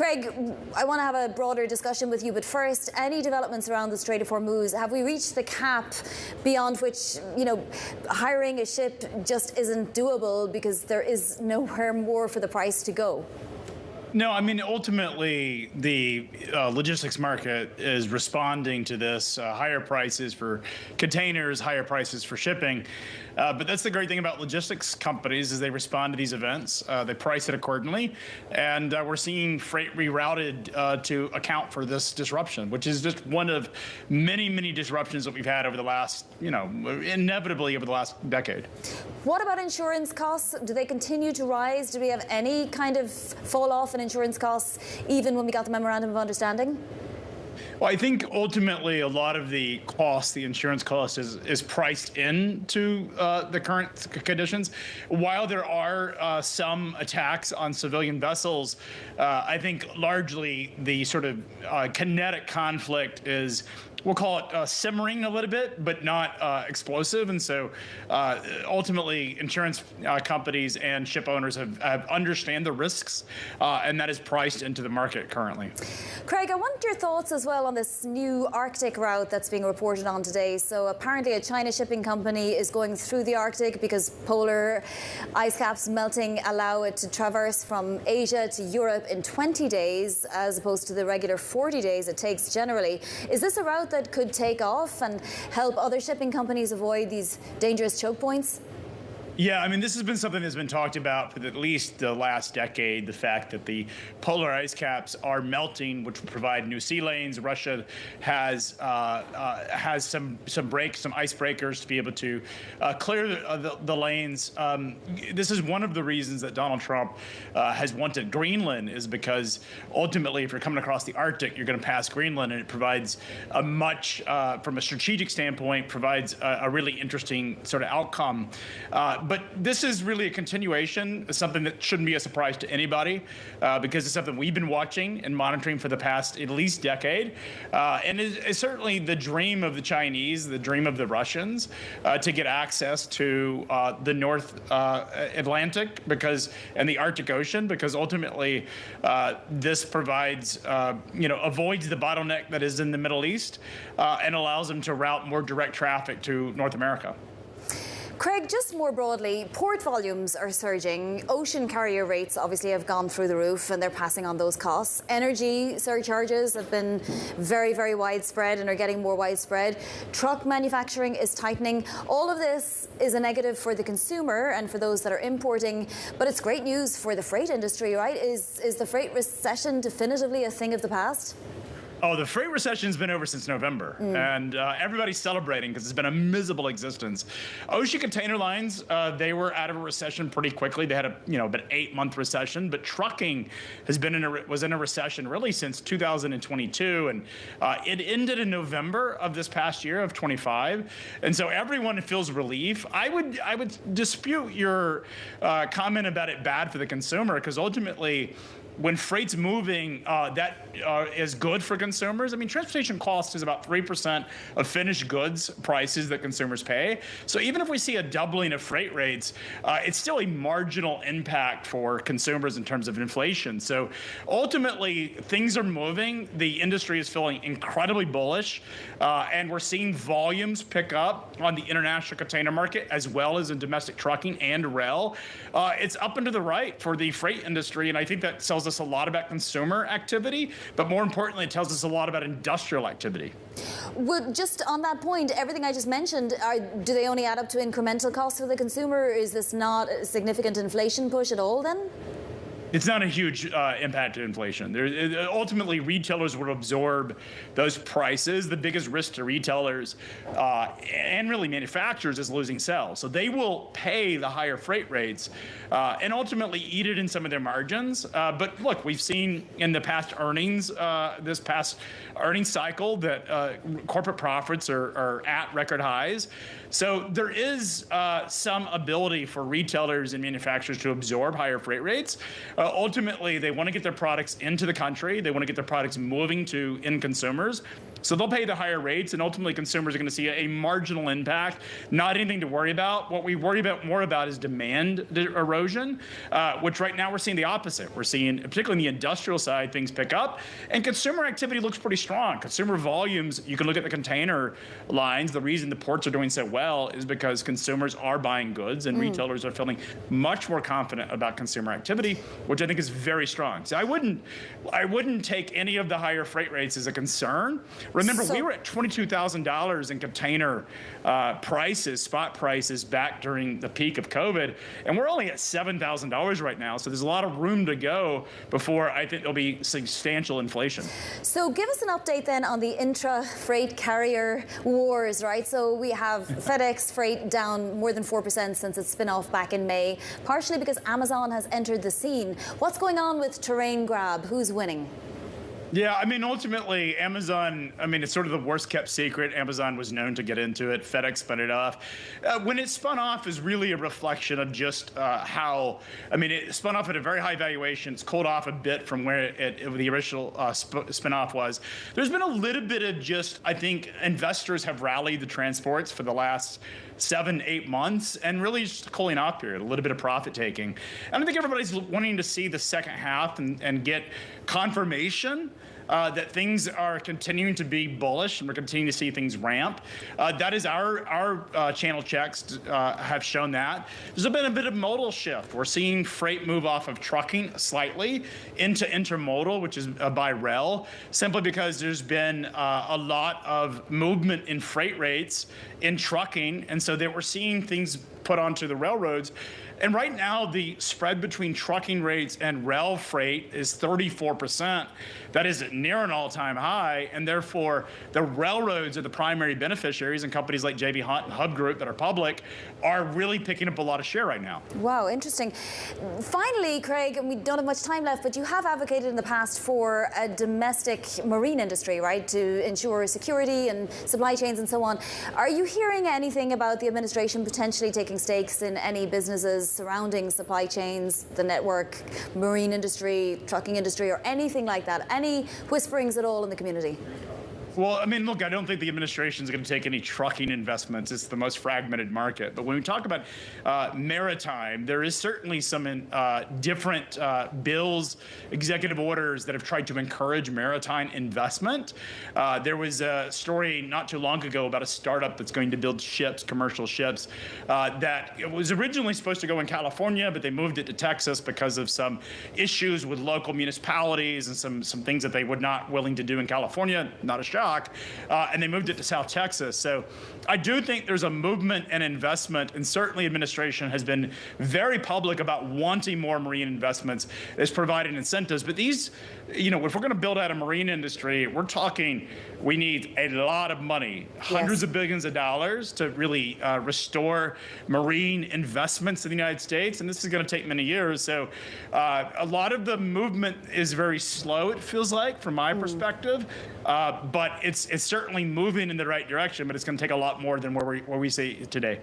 Craig, I want to have a broader discussion with you, but first, any developments around the Strait of Hormuz? Have we reached the cap beyond which, hiring a ship just isn't doable because there is nowhere more for the price to go? No, I mean, ultimately, the logistics market is responding to this. Higher prices for containers, higher prices for shipping. But that's the great thing about logistics companies is they respond to these events. They price it accordingly. And we're seeing freight rerouted to account for this disruption, which is just one of many, many disruptions that we've had over the last, inevitably over the last decade. What about insurance costs? Do they continue to rise? Do we have any kind of fall off in insurance costs, even when we got the memorandum of understanding? Well, I think ultimately a lot of the cost, the insurance cost, is priced into the current conditions. While there are some attacks on civilian vessels, I think largely the sort of kinetic conflict is, we'll call it simmering a little bit, but not explosive. And so ultimately, insurance companies and ship owners have understand the risks, and that is priced into the market currently. Craig, I want your thoughts as well on this new Arctic route that's being reported on today. So apparently a China shipping company is going through the Arctic because polar ice caps melting allow it to traverse from Asia to Europe in 20 days, as opposed to the regular 40 days it takes generally. Is this a route that could take off and help other shipping companies avoid these dangerous choke points? Yeah, I mean, this has been something that's been talked about for at least the last decade, the fact that the polar ice caps are melting, which will provide new sea lanes. Russia has some icebreakers to be able to clear the lanes. This is one of the reasons that Donald Trump has wanted Greenland, is because ultimately, if you're coming across the Arctic, you're going to pass Greenland, and it provides a much, from a strategic standpoint, provides a really interesting sort of outcome. But this is really a continuation, something that shouldn't be a surprise to anybody, because it's something we've been watching and monitoring for the past at least decade. And it's certainly the dream of the Chinese, the dream of the Russians, to get access to the North Atlantic and the Arctic Ocean, because ultimately this provides, avoids the bottleneck that is in the Middle East and allows them to route more direct traffic to North America. Craig, just more broadly, port volumes are surging. Ocean carrier rates obviously have gone through the roof, and they're passing on those costs. Energy surcharges have been very, very widespread and are getting more widespread. Truck manufacturing is tightening. All of this is a negative for the consumer and for those that are importing, but it's great news for the freight industry, right? Is the freight recession definitively a thing of the past? Oh, the freight recession's been over since November, and everybody's celebrating because it's been a miserable existence. Ocean container lines, they were out of a recession pretty quickly. They had an 8-month recession, but trucking has been was in a recession really since 2022, and it ended in November of this past year of 25. And so everyone feels relief. I would dispute your comment about it bad for the consumer, because ultimately, when freight's moving, that is good for consumers. I mean, transportation cost is about 3% of finished goods prices that consumers pay. So even if we see a doubling of freight rates, it's still a marginal impact for consumers in terms of inflation. So ultimately, things are moving. The industry is feeling incredibly bullish, and we're seeing volumes pick up on the international container market as well as in domestic trucking and rail. It's up and to the right for the freight industry, and I think that tells us a lot about consumer activity, but more importantly, it tells us a lot about industrial activity. Well, just on that point, everything I just mentioned, do they only add up to incremental costs for the consumer? Is this not a significant inflation push at all then? It's not a huge impact to inflation. Ultimately, retailers will absorb those prices. The biggest risk to retailers and really manufacturers is losing sales. So they will pay the higher freight rates and ultimately eat it in some of their margins. But look, we've seen in the past earnings, this past earnings cycle, that corporate profits are at record highs. So there is some ability for retailers and manufacturers to absorb higher freight rates. Ultimately, they want to get their products into the country. They want to get their products moving to end consumers. So they'll pay the higher rates, and ultimately consumers are going to see a marginal impact, not anything to worry about. What we worry about more about is demand erosion, which right now we're seeing the opposite. We're seeing, particularly in the industrial side, things pick up, and consumer activity looks pretty strong. Consumer volumes, you can look at the container lines. The reason the ports are doing so well is because consumers are buying goods, and retailers are feeling much more confident about consumer activity, which I think is very strong. So I wouldn't take any of the higher freight rates as a concern. Remember, we were at $22,000 in container prices, spot prices, back during the peak of COVID, and we're only at $7,000 right now. So there's a lot of room to go before I think there'll be substantial inflation. So give us an update then on the intra-freight carrier wars, right? So we have FedEx Freight down more than 4% since its spin-off back in May, partially because Amazon has entered the scene. What's going on with Terrain Grab? Who's winning? Yeah, I mean, ultimately, Amazon, I mean, it's sort of the worst kept secret. Amazon was known to get into it. FedEx spun it off. When it spun off is really a reflection of just how, I mean, it spun off at a very high valuation. It's cooled off a bit from where the original spin-off was. There's been a little bit of just, I think, investors have rallied the transports for the last 7-8 months, and really just a cooling off period, a little bit of profit taking. And I think everybody's wanting to see the second half and get confirmation that things are continuing to be bullish, and we're continuing to see things ramp. That is our channel checks have shown that. There's been a bit of modal shift. We're seeing freight move off of trucking slightly into intermodal, which is by rail, simply because there's been a lot of movement in freight rates in trucking, and so that we're seeing things put onto the railroads. And right now, the spread between trucking rates and rail freight is 34%. That is near an all-time high, and therefore the railroads are the primary beneficiaries, and companies like J.B. Hunt and Hub Group that are public are really picking up a lot of share right now. Wow, interesting. Finally, Craig, and we don't have much time left, but you have advocated in the past for a domestic marine industry, right, to ensure security and supply chains and so on. Are you hearing anything about the administration potentially taking stakes in any businesses surrounding supply chains, the network, marine industry, trucking industry, or anything like that? Any whisperings at all in the community? Well, I mean, look, I don't think the administration is going to take any trucking investments. It's the most fragmented market. But when we talk about maritime, there is certainly some different bills, executive orders that have tried to encourage maritime investment. There was a story not too long ago about a startup that's going to build ships, commercial ships, that it was originally supposed to go in California, but they moved it to Texas because of some issues with local municipalities and some things that they were not willing to do in California. Not a shock. And they moved it to South Texas. So I do think there's a movement and investment, and certainly administration has been very public about wanting more marine investments, is providing incentives. But these, you know, if we're going to build out a marine industry, we're talking, we need a lot of money, hundreds of billions of dollars to really restore marine investments in the United States. And this is going to take many years. So a lot of the movement is very slow, it feels like, from my perspective. But it's certainly moving in the right direction, but it's going to take a lot more than where we see today.